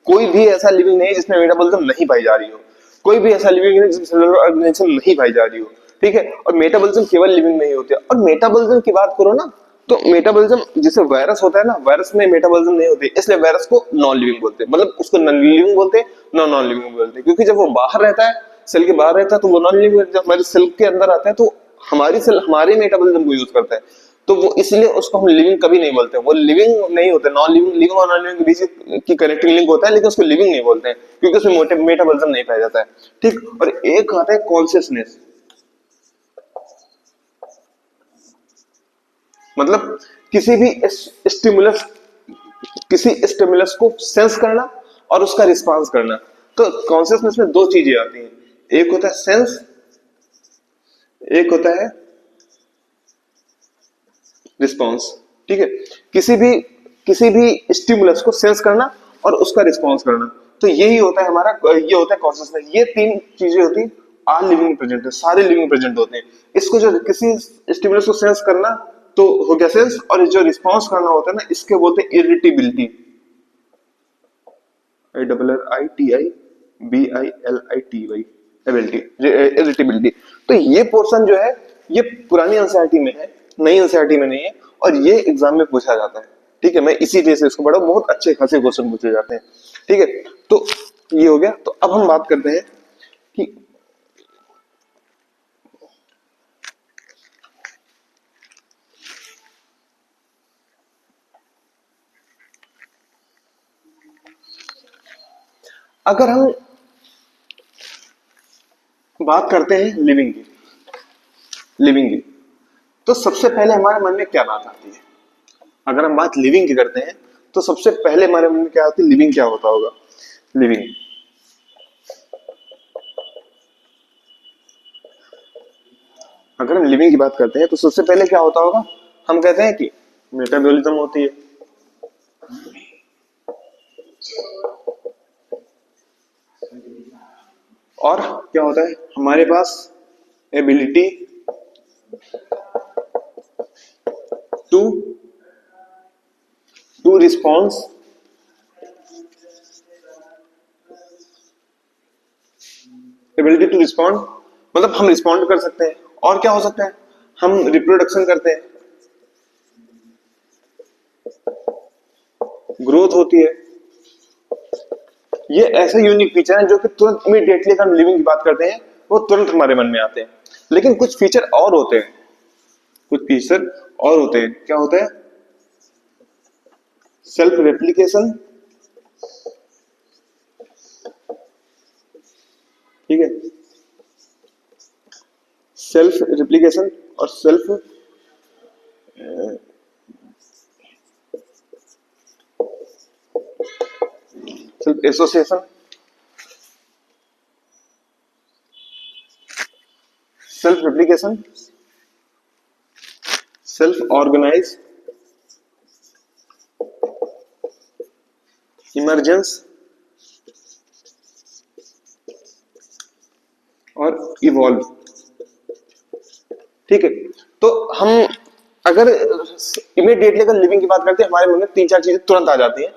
कोई भी ऐसा लिविंग नहीं है जिसमें मेटाबॉलिज्म नहीं पाई जा रही हो, कोई भी ऐसा लिविंग नहीं जिसमें सेलुलर ऑर्गेनाइजेशन नहीं पाई जा रही हो। ठीक है, और मेटाबॉलिज्म केवल लिविंग में ही होती है। और मेटाबॉलिज्म की बात करो ना, तो मेटाबॉलिज्म जैसे वायरस होता है ना, वायरस में मेटाबॉलिज्म नहीं होती, इसलिए वायरस को नॉन लिविंग बोलते हैं, मतलब उसको नॉन लिविंग बोलते हैं, नॉन लिविंग बोलते हैं, क्योंकि जब वो बाहर रहता है, सेल के बाहर रहता है, तो वो नॉन लिविंग, जब हमारे सेल के अंदर आता है तो हमारी सेल हमारे मेटाबॉलिज्म को यूज करता है, तो वो इसलिए उसको हम लिविंग कभी नहीं बोलते। वो लिविंग नहीं होते, नॉन लिविंग, लिविंग और नॉन लिविंग के बीच की कनेक्टिंग लिंक होता है, लेकिन उसको लिविंग नहीं बोलते हैं, क्योंकि उसमें मेटाबॉलिज्म नहीं पाया जाता है। ठीक, और एक आता है कॉन्शियसनेस, मतलब किसी भी स्टिमुलस, किसी स्टिमुलस को सेंस करना और उसका रिस्पांस करना। तो कॉन्शियसनेस में दो चीजें आती हैं, एक होता है सेंस, एक होता है रिस्पॉन्स। ठीक है, किसी भी स्टिमुलस को सेंस करना और उसका रिस्पॉन्स करना, तो यही होता है हमारा, ये होता है कॉन्शियसनेस। ये तीन चीजें होती हैं, आल लिविंग प्रेजेंट है, सारे लिविंग प्रेजेंट होते हैं। इसको जो किसी स्टिमुलस को सेंस करना तो हो गया सेंस, और जो रिस्पॉन्स करना होता है ना, इसके बोलते हैं इरिटेबिलिटी, IRRITIBILITY, एबिलिटी, इरिटेबिलिटी। तो ये पोर्शन जो है ये पुरानी एनसीईआरटी में है, नई एनसीईआरटी में नहीं है, और ये एग्जाम में पूछा जाता है। ठीक है, मैं इसी वजह से इसको पढ़ा, बहुत अच्छे खासे क्वेश्चन पूछे जाते हैं। ठीक है, तो ये हो गया। तो अब हम बात करते हैं कि अगर हम बात करते हैं लिविंग की, तो सबसे पहले हमारे मन में क्या बात आती है? अगर हम बात लिविंग की करते हैं तो सबसे पहले हमारे मन में क्या आती है? लिविंग क्या होता होगा? लिविंग, अगर हम लिविंग की बात करते हैं तो सबसे पहले क्या होता होगा? हम कहते हैं कि मेटाबॉलिज्म होती है, और क्या होता है हमारे पास? Ability to to response, ability to respond, मतलब हम रिस्पॉन्ड कर सकते हैं। और क्या हो सकता है? हम रिप्रोडक्शन करते हैं, ग्रोथ होती है। ये ऐसे यूनिक फीचर हैं जो कि तुरंत इमीडिएटली अगर हम लिविंग की बात करते हैं वो तुरंत हमारे मन में आते हैं। लेकिन कुछ फीचर और होते हैं, कुछ फीचर और होते हैं। क्या होता है? सेल्फ रेप्लिकेशन, ठीक है, सेल्फ रेप्लिकेशन और self association, self replication, self organise, emergence और इवॉल्व। ठीक है, तो हम अगर इमीडिएटली अगर लिविंग की बात करते हैं हमारे मन में तीन चार चीजें तुरंत आ जाती हैं।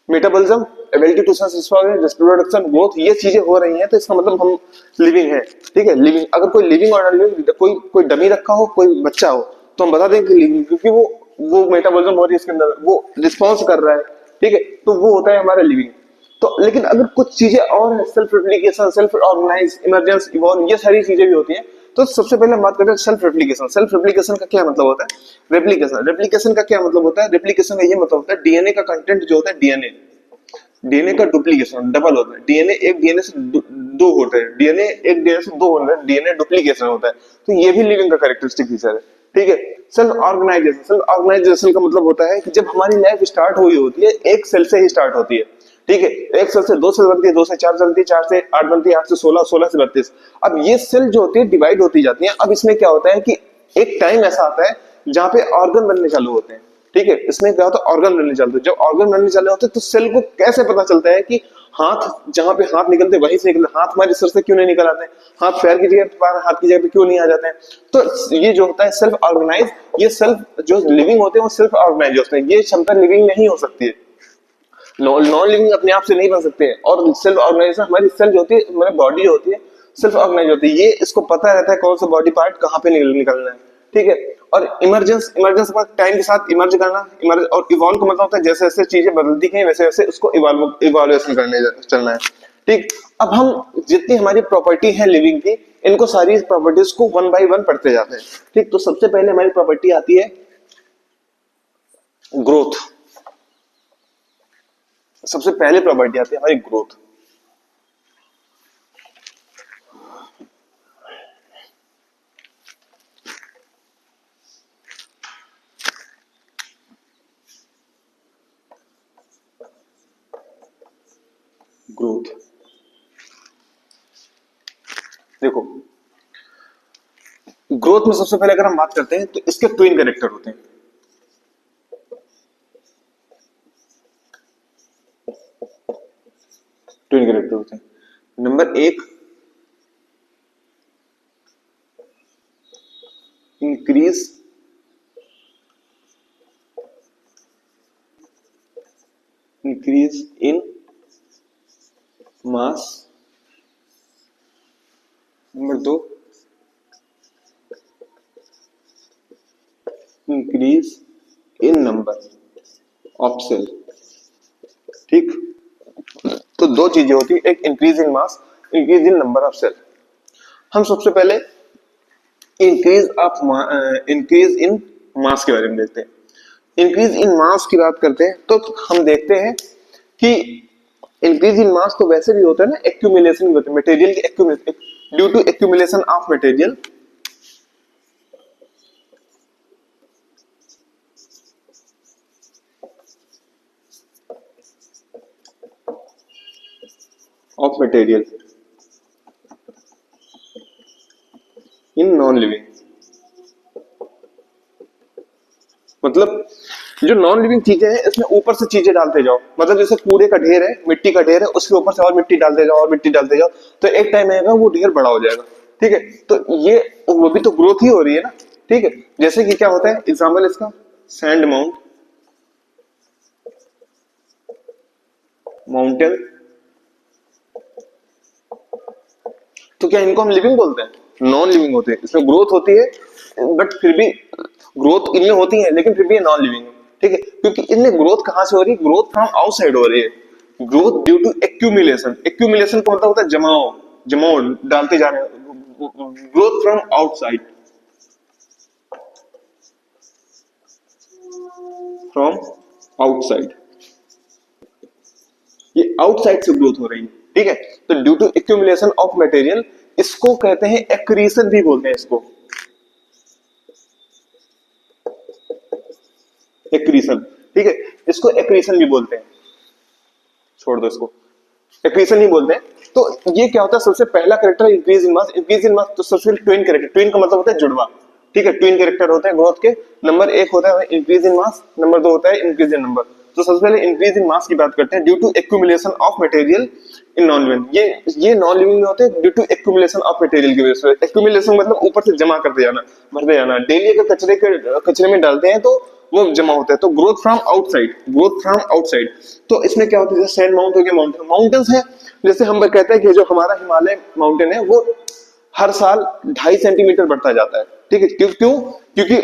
Metabolism, ability to reproduction, growth, ये चीजें हो रही हैं तो इसका मतलब हम लिविंग है। ठीक है, लिविंग, अगर कोई लिविंग और लिविंग, कोई कोई डमी रखा हो, कोई बच्चा हो, तो हम बता दें कि लिविंग, क्योंकि वो मेटाबॉलिज्म हो रही है इसके अंदर, वो रिस्पॉन्स कर रहा है। ठीक है, तो वो होता है हमारा लिविंग। तो लेकिन अगर कुछ चीजें और है, self replication, self organise, emergence, evolve, ये सारी चीजें भी होती हैं। तो सबसे पहले हम बात करते हैं सेल्फ रेप्लिकेशन। सेल्फ रेप्लिकेशन का क्या मतलब होता है? रेप्लिकेशन का क्या मतलब होता है? रेप्लिकेशन का ये मतलब होता है डीएनए का कंटेंट जो होता है, डीएनए का डुप्लीकेशन, डबल होता है। डीएनए एक डीएनए से दो होते हैं, डीएनए एक डीएनए से दो होता है, डीएनए डुप्लीकेशन होता है। तो ये भी लिविंग का कैरेक्टरिस्टिक फीचर है। ठीक है, सेल्फ ऑर्गेनाइजेशन का मतलब होता है कि जब हमारी लाइफ स्टार्ट हुई होती है एक सेल से ही स्टार्ट होती है। ठीक है, एक सेल से दो सेल बनती है, दो से चार बनती है, चार से आठ बनती है, आठ से सोलह, सोलह से 32। अब ये सेल जो होती है डिवाइड होती जाती है। अब इसमें क्या होता है कि एक टाइम ऐसा आता है जहां पे ऑर्गन बनने चालू होते हैं। ठीक है, इसमें क्या होता है? ऑर्गन बनने चलते हैं। जब ऑर्गन बनने चले होते हैं तो सेल को कैसे पता चलता है कि हाथ, जहां पे हाथ निकलते वहीं से निकलते, हाथ हमारे सिर से क्यों नहीं निकल आते हैं, हाथ पैर की जगह पे, हाथ की जगह पे क्यों नहीं आ जाते हैं? तो ये जो होता है सेल्फ ऑर्गेनाइज, ये सेल्फ जो लिविंग होते हैं वो सेल्फ ऑर्गेनाइज होते हैं। ये क्षमता लिविंग नहीं हो सकती है, नॉन लिविंग अपने आप से नहीं बन सकते हैं। और सेल्फ ऑर्गेनाइजेशन, हमारी सेल जो होती है, हमारी बॉडी जो होती है, सेल्फ ऑर्गेनाइज होती है। ये इसको पता रहता है कौन सा बॉडी पार्ट कहाँ पे निकलना है। ठीक है, और इमरजेंस का टाइम के साथ इमर्ज करना, इमर्ज, और इवॉल्व का मतलब होता है जैसे जैसे चीजें बदलती गई वैसे वैसे उसको इवॉल्वेशन करने चलना है। ठीक, अब हम जितनी हमारी प्रॉपर्टी है लिविंग की, इनको सारी प्रॉपर्टीज को वन बाय वन पढ़ते जाते हैं। ठीक, तो सबसे पहले हमारी प्रॉपर्टी आती है ग्रोथ। सबसे पहले प्रॉपर्टी आती है हमारी ग्रोथ। ग्रोथ, देखो, ग्रोथ में सबसे पहले अगर हम बात करते हैं तो इसके ट्विन कैरेक्टर होते हैं। ट्विन कैरेक्टर होते हैं। नंबर एक, increase increase in mass. Number दो, increase in number. Of cell. ठीक, तो दो चीजें होती है, एक increase in mass, increase in number of cell. हम सबसे पहले इंक्रीज इन मास के बारे में देखते हैं। इंक्रीज इन मास की बात करते हैं तो हम देखते हैं कि इंक्रीज इन मास तो वैसे भी होता है ना, एक्यूमुलेशन होता है, मटेरियल की accumulation, due to accumulation of material of material in non living. मतलब जो नॉन लिविंग चीजें हैं इसमें ऊपर से चीजें डालते जाओ, मतलब जैसे कूड़े का ढेर है, मिट्टी का ढेर है, उसके ऊपर से और मिट्टी डालते जाओ और मिट्टी डालते जाओ, तो एक टाइम आएगा वो ढेर बड़ा हो जाएगा। ठीक है, तो ये वो भी तो ग्रोथ ही हो रही है ना। ठीक है, जैसे कि क्या होता है एग्जाम्पल इसका, सैंड माउंट, माउंटेन, तो क्या इनको हम लिविंग बोलते हैं? नॉन लिविंग होते हैं, इसमें ग्रोथ होती है बट फिर भी ग्रोथ इनमें होती है लेकिन फिर भी ये नॉन लिविंग है। ठीक है, क्योंकि इनमें ग्रोथ कहां से हो रही है? ग्रोथ फ्रॉम आउटसाइड हो रही है। Growth due to accumulation, accumulation का मतलब होता है जमाव, जमाव डालते जा रहे हैं। Growth from outside, from outside, ये आउटसाइड से ग्रोथ हो रही है। ठीक है, तो due to accumulation of material, इसको कहते हैं एक्रीशन भी बोलते हैं इसको, एक्रीशन। ठीक है, इसको एक्रीशन भी बोलते हैं, छोड़ दो इसको, एक्रीशन ही बोलते हैं। तो ये क्या होता है, सबसे पहला character increase in mass, increase in mass तो सबसे ट्विन कैरेक्टर, ट्विन का मतलब होता है जुड़वा। ठीक है, ट्विन कैरेक्टर होते हैं ग्रोथ के, नंबर एक होता है इंक्रीज इन मास, नंबर दो होता है इंक्रीज इन नंबर। तो सबसे पहले इंक्रीज इन मास की बात करते हैं, due to accumulation of material in non living. ये नॉन लिविंग में होते हैं due to accumulation of material की वजह से। एक्यूमुलेशन मतलब ऊपर से जमा करते जाना, भरते जाना। डेली अगर कचरे में डालते हैं तो वो जमा होता है। तो growth from outside, growth from outside, तो इसमें क्या होता है, जैसे सैंड माउंट हो गया, माउंटेन, माउंटेन्स है, जैसे हम कहते हैं कि जो हमारा हिमालय माउंटेन है वो हर साल 2.5 सेंटीमीटर बढ़ता जाता है। ठीक है, क्यों? क्योंकि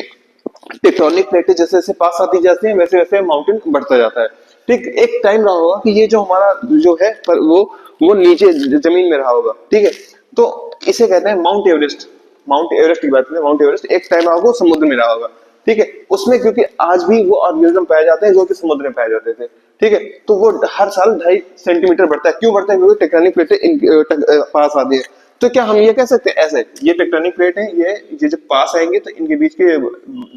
टेक्टोनिक प्लेटें जैसे जैसे पास आती जाती हैं वैसे वैसे माउंटेन बढ़ता जाता है। ठीक, एक टाइम रहा होगा कि ये जो हमारा जो है पर वो नीचे जमीन में रहा होगा। ठीक है, तो इसे कहते हैं माउंट एवरेस्ट। माउंट एवरेस्ट की बात करें, माउंट एवरेस्ट एक टाइम रहा होगा समुद्र में रहा होगा। ठीक है, उसमें क्योंकि आज भी वो ऑर्गेनिज्म पाए जाते हैं जो कि समुद्र में पाए जाते थे। ठीक है, तो वो हर साल 2.5 सेंटीमीटर बढ़ता है। क्यों बढ़ता है? क्योंकि टेक्टोनिक प्लेटें पास आती है। तो क्या हम ये कह सकते हैं ऐसे, ये टेक्टोनिक प्लेट है, ये जब पास आएंगे तो इनके बीच की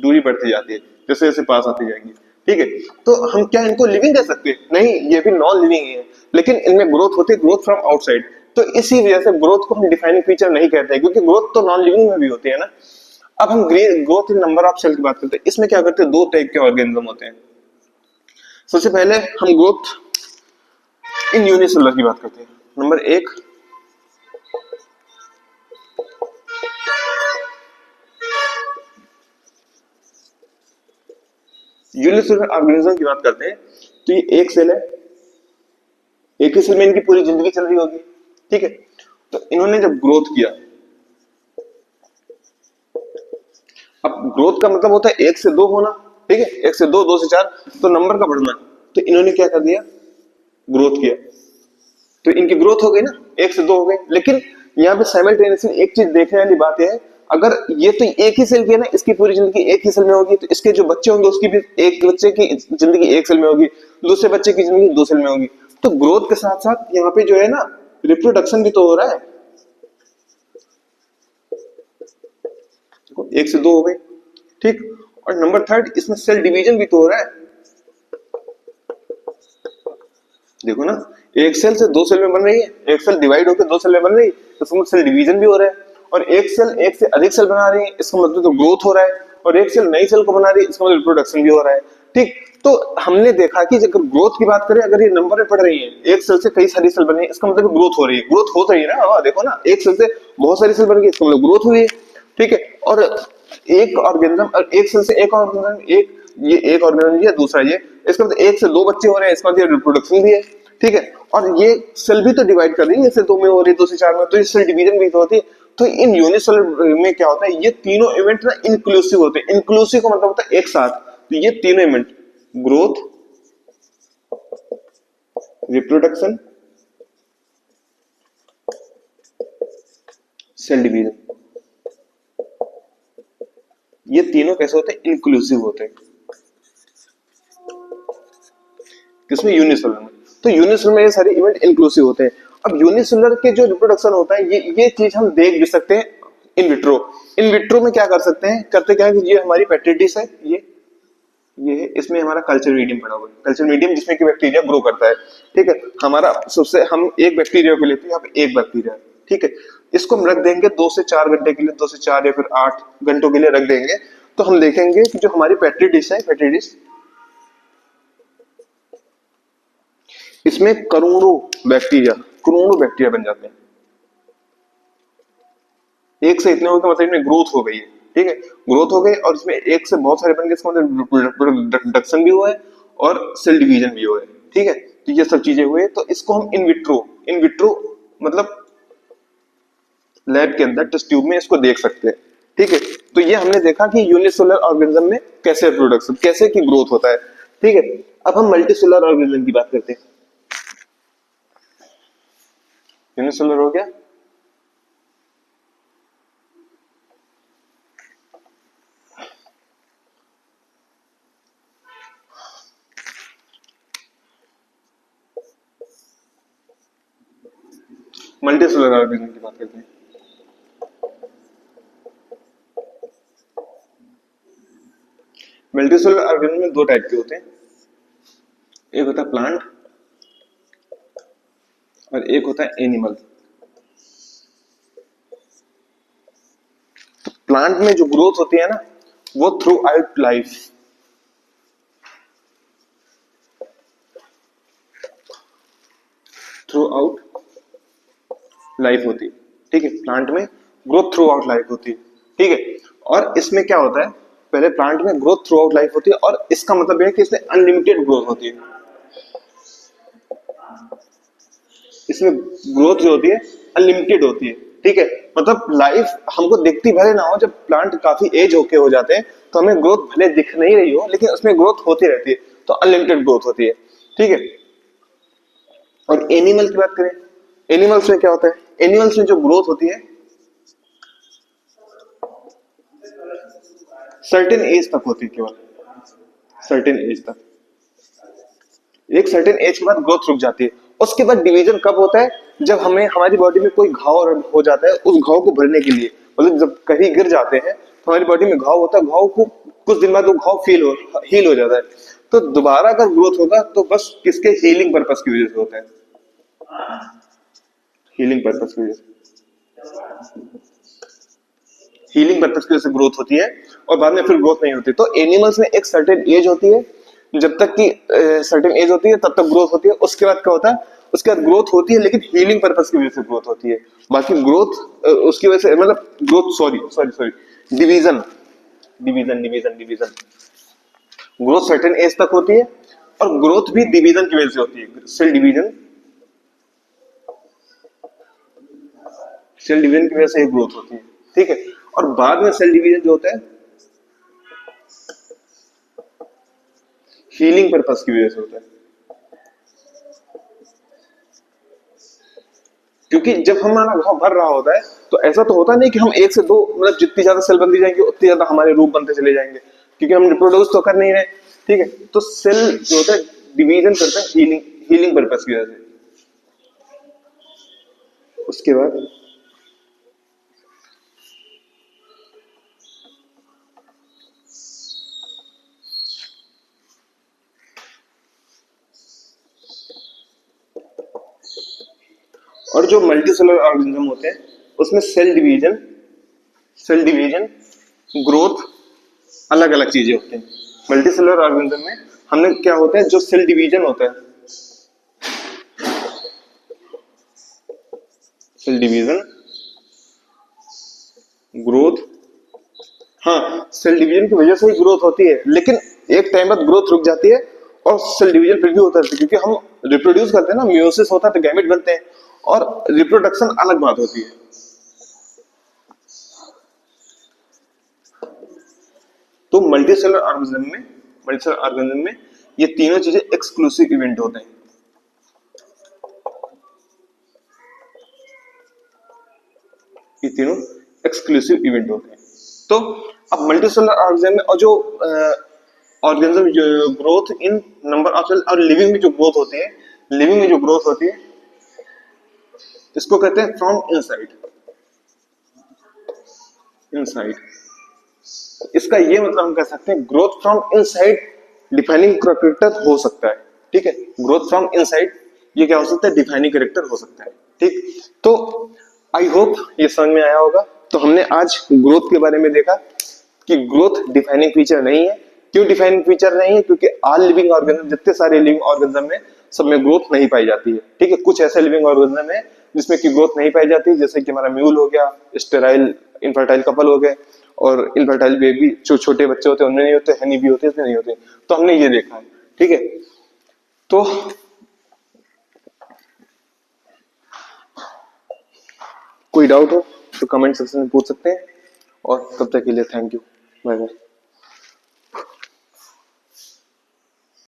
दूरी बढ़ती जाती है जैसे जैसे पास आती जाएंगी। ठीक है, तो हम क्या इनको लिविंग कह सकते हैं? नहीं, ये भी नॉन लिविंग है, लेकिन इनमें ग्रोथ होती है, ग्रोथ फ्रॉम आउटसाइड। तो इसी वजह से ग्रोथ को हम डिफाइनिंग फीचर नहीं कहते हैं, क्योंकि ग्रोथ तो नॉन लिविंग में भी होती है ना। अब हम growth in number of cell की बात करते हैं। इसमें क्या करते हैं, दो टाइप के ऑर्गेनिज्म होते हैं। सबसे पहले हम ग्रोथ इन यूनिसेलुलर की बात करते हैं। नंबर एक, यूनिसेलुलर ऑर्गेनिज्म की बात करते हैं। तो ये एक सेल है, एक ही सेल में इनकी पूरी जिंदगी चल रही होगी। ठीक है, तो इन्होंने जब ग्रोथ किया, अब ग्रोथ का मतलब होता है 1 से 2 होना। ठीक है, 1 से 2, 2 से 4, तो नंबर का बढ़ना। तो इन्होंने क्या कर दिया, ग्रोथ किया, तो इनकी ग्रोथ हो गई ना, 1 से 2 हो गई। लेकिन यहाँ पे साइमल्टेनियसली एक चीज देखने वाली बात है, अगर ये तो एक ही सेल की है ना, इसकी पूरी जिंदगी एक ही सेल में होगी, तो इसके जो बच्चे होंगे उसकी भी एक बच्चे की जिंदगी एक सेल में होगी, दूसरे बच्चे की जिंदगी 2 सेल में होगी। तो ग्रोथ के साथ साथ यहाँ पे जो है ना, रिप्रोडक्शन भी तो हो रहा है। 1 से 2 हो गई। ठीक, और नंबर थर्ड, इसमें सेल डिवीजन भी तो हो रहा है। देखो ना, एक सेल से 2 सेल में बन रही है, एक सेल डिवाइड होकर 2 सेल में बन रही है, तो इसमें सेल डिवीजन भी हो रहा है। और एक सेल एक से अधिक सेल बना रही है, इसका मतलब तो ग्रोथ हो रहा है। और एक सेल नई सेल को बना रही है, इसका मतलब रिप्रोडक्शन भी हो रहा है। ठीक, तो हमने देखा कि अगर ग्रोथ की बात करें, अगर ये नंबर में पढ़ रही है, एक सेल से कई सारी सेल बन रही है, इसका मतलब ग्रोथ हो रही है। ग्रोथ हो रही है ना, देखो ना, एक सेल से बहुत सारी सेल बन गई, इसका मतलब ग्रोथ हुई है। ठीक है, और एक ऑर्गेनिज्म और एक सेल से एक ऑर्गेनिज्म, ये एक ऑर्गेनिज्म है, दूसरा ये, इसका मतलब 1 से 2 बच्चे हो रहे हैं, इसका मतलब रिप्रोडक्शन भी है। ठीक है, और ये सेल भी तो डिवाइड कर रही है, जैसे 2 में हो रही है, 2 से 4 में, तो ये सेल डिवीजन भी तो होती है। तो इन यूनिसेलुलर में क्या होता है, ये तीनों इवेंट ना इंक्लूसिव होते हैं। इंक्लूसिव का मतलब होता है एक साथ। तो ये तीनों event, growth, reproduction, cell division, ये तीनों कैसे होते हैं? इंक्लूसिव होते हैं। किसमें? यूनिसेलुलर में। तो यूनिसेलुलर में ये सारे इवेंट इंक्लूसिव होते हैं। अब यूनिसेलुलर के जो रिप्रोडक्शन होता है, ये चीज हम देख भी सकते हैं इन विट्रो। इन विट्रो में क्या कर सकते हैं? करते क्या है कि ये हमारी पेट्री डिश है, ये है, इसमें हमारा कल्चर मीडियम पड़ा हुआ है, कल्चर मीडियम जिसमें कि बैक्टीरिया ग्रो करता है। ठीक है, हमारा सबसे हम एक बैक्टीरिया को लेते हैं, यहाँ पे एक बैक्टीरिया। ठीक है, इसको हम रख देंगे 2 से 4 घंटे के लिए, 2 से 4 या फिर 8 घंटों के लिए रख देंगे। तो हम देखेंगे कि जो हमारी पेट्री डिश है, पेट्री डिश, इसमें करोड़ों बैक्टीरिया बन जाते हैं। एक से इतने होगा मतलब इनमें ग्रोथ हो गई है। ठीक है, ग्रोथ हो गई और इसमें एक से बहुत सारे बन गए, इसका मतलब प्रोडक्शन भी हुआ है और सेल डिवीजन भी हुआ है। ठीक है, तो ये सब चीजें हुए, तो इसको हम इन विट्रो मतलब लैब के अंदर टेस्ट ट्यूब में इसको देख सकते हैं। ठीक है, तो ये हमने देखा कि यूनिसेलुलर ऑर्गेनिज्म में कैसे प्रोडक्शन, कैसे की ग्रोथ होता है। ठीक है, अब हम मल्टीसेलुलर ऑर्गेनिज्म की बात करते हैं। यूनिसेलुलर हो गया, मल्टीसेलुलर ऑर्गेनिज्म की बात करते हैं। मल्टीसेलुलर ऑर्गेनिज्म में 2 टाइप के होते हैं, एक होता है प्लांट और एक होता है एनिमल। तो प्लांट में जो ग्रोथ होती है ना, वो through out life, through out life होती है। ठीक है, प्लांट में ग्रोथ थ्रू आउट लाइफ होती है। ठीक है, और इसमें क्या होता है, पहले प्लांट में ग्रोथ थ्रू आउट लाइफ होती है और इसका मतलब यह है कि इसमें अनलिमिटेड ग्रोथ होती है। इसमें ग्रोथ जो होती है अनलिमिटेड होती है। ठीक है, मतलब लाइफ हमको दिखती भले ना हो, जब प्लांट काफी एज होके हो जाते हैं तो हमें ग्रोथ भले दिख नहीं रही हो, लेकिन उसमें ग्रोथ होती रहती है, तो अनलिमिटेड ग्रोथ होती है। ठीक है, और एनिमल की बात करें, एनिमल्स में क्या होता है? एनिमल्स में जो ग्रोथ होती है सर्टेन एज तक होती है, केवल सर्टेन एज तक। एक सर्टेन एज के बाद ग्रोथ रुक जाती है। उसके बाद डिवीजन कब होता है? जब हमें हमारी बॉडी में कोई घाव हो जाता है, उस घाव को भरने के लिए, मतलब जब कहीं गिर जाते हैं तो हमारी बॉडी में घाव होता है, घाव को कुछ दिन बाद वो घाव हील हो जाता है। तो दोबारा अगर ग्रोथ होगा तो बस किसके? हीलिंग पर्पस की वजह से होता है, हीलिंग पर्पस की वजह से, हीलिंग पर्पस की वजह से ग्रोथ होती है और बाद में फिर ग्रोथ नहीं होती। तो एनिमल्स में एक सर्टेन एज होती है, जब तक की सर्टेन एज होती है तब तक ग्रोथ होती है। उसके बाद क्या होता है? उसके बाद ग्रोथ होती है लेकिन हीलिंग पर्पस की वजह से ग्रोथ होती है। बाकी ग्रोथ उसकी वजह से, मतलब growth, sorry sorry sorry division, division growth certain age तक होती है और ग्रोथ भी डिवीजन की वजह से होती है। सेल डिवीजन की वजह से ही ग्रोथ होती है। ठीक है, और बाद में सेल डिवीजन जो होता है हीलिंग पर्पस की वजह से होता है। क्योंकि जब हमारा घाव भर रहा होता है तो ऐसा तो होता नहीं कि हम एक से दो, मतलब जितनी ज्यादा सेल बनती जाएंगे उतनी ज्यादा हमारे रूप बनते चले जाएंगे, क्योंकि हम रिप्रोड्यूस तो कर नहीं रहे। ठीक है, तो सेल जो होता है डिवीजन करता है हीलिंग पर्पस की वजह से। उसके बाद और जो मल्टी सेलुलर ऑर्गेनिज्म होते हैं उसमें सेल डिवीजन ग्रोथ अलग अलग चीजें होती हैं। मल्टी सेलुलर ऑर्गेनिज्म में हमने क्या होता है, जो सेल डिवीजन होता है, सेल डिवीजन ग्रोथ, हाँ सेल डिवीजन की वजह से ही ग्रोथ होती है, लेकिन एक टाइम बाद ग्रोथ रुक जाती है और सेल डिवीजन फिर भी होता है, क्योंकि हम रिप्रोड्यूस करते हैं ना, मियोसिस होता है तो गैमेट बनते हैं, और रिप्रोडक्शन अलग बात होती है। तो मल्टीसेलुलर ऑर्गेनिज्म में ये तीनों चीजें एक्सक्लूसिव इवेंट होते हैं। तीनों एक्सक्लूसिव इवेंट होते हैं। तो अब मल्टीसेलुलर ऑर्गेनिज्म में और जो organism growth in number of cell और लिविंग में जो ग्रोथ होती है, लिविंग में जो ग्रोथ होती है इसको कहते हैं फ्रॉम इनसाइड। इनसाइड इसका ये मतलब हम कह सकते हैं growth from inside defining character हो सकता है। ठीक है, ग्रोथ फ्रॉम इनसाइड ये क्या हो सकता है, डिफाइनिंग कैरेक्टर हो सकता है। ठीक, तो आई होप ये समझ में आया होगा। तो हमने आज ग्रोथ के बारे में देखा कि ग्रोथ डिफाइनिंग फीचर नहीं है। क्यों डिफाइनिंग फीचर नहीं है? क्योंकि ऑल लिविंग ऑर्गेनिज्म, जितने सारे लिविंग ऑर्गेनिज्म में सब में ग्रोथ नहीं पाई जाती है। ठीक है, कुछ ऐसे लिविंग ऑर्गेनिज्म है जिसमें की ग्रोथ नहीं पाई जाती, जैसे कि हमारा म्यूल हो गया, स्टेराइल इनफर्टाइल कपल हो गए, और इनफर्टाइल बेबी जो छोटे बच्चे होते हैं उनमें नहीं होते, हनी भी होते हैं इसमें नहीं होते। तो हमने ये देखा है। ठीक है, तो कोई डाउट हो तो कमेंट सेक्शन में पूछ सकते हैं, और तब तक के लिए थैंक यू, बाय बाय।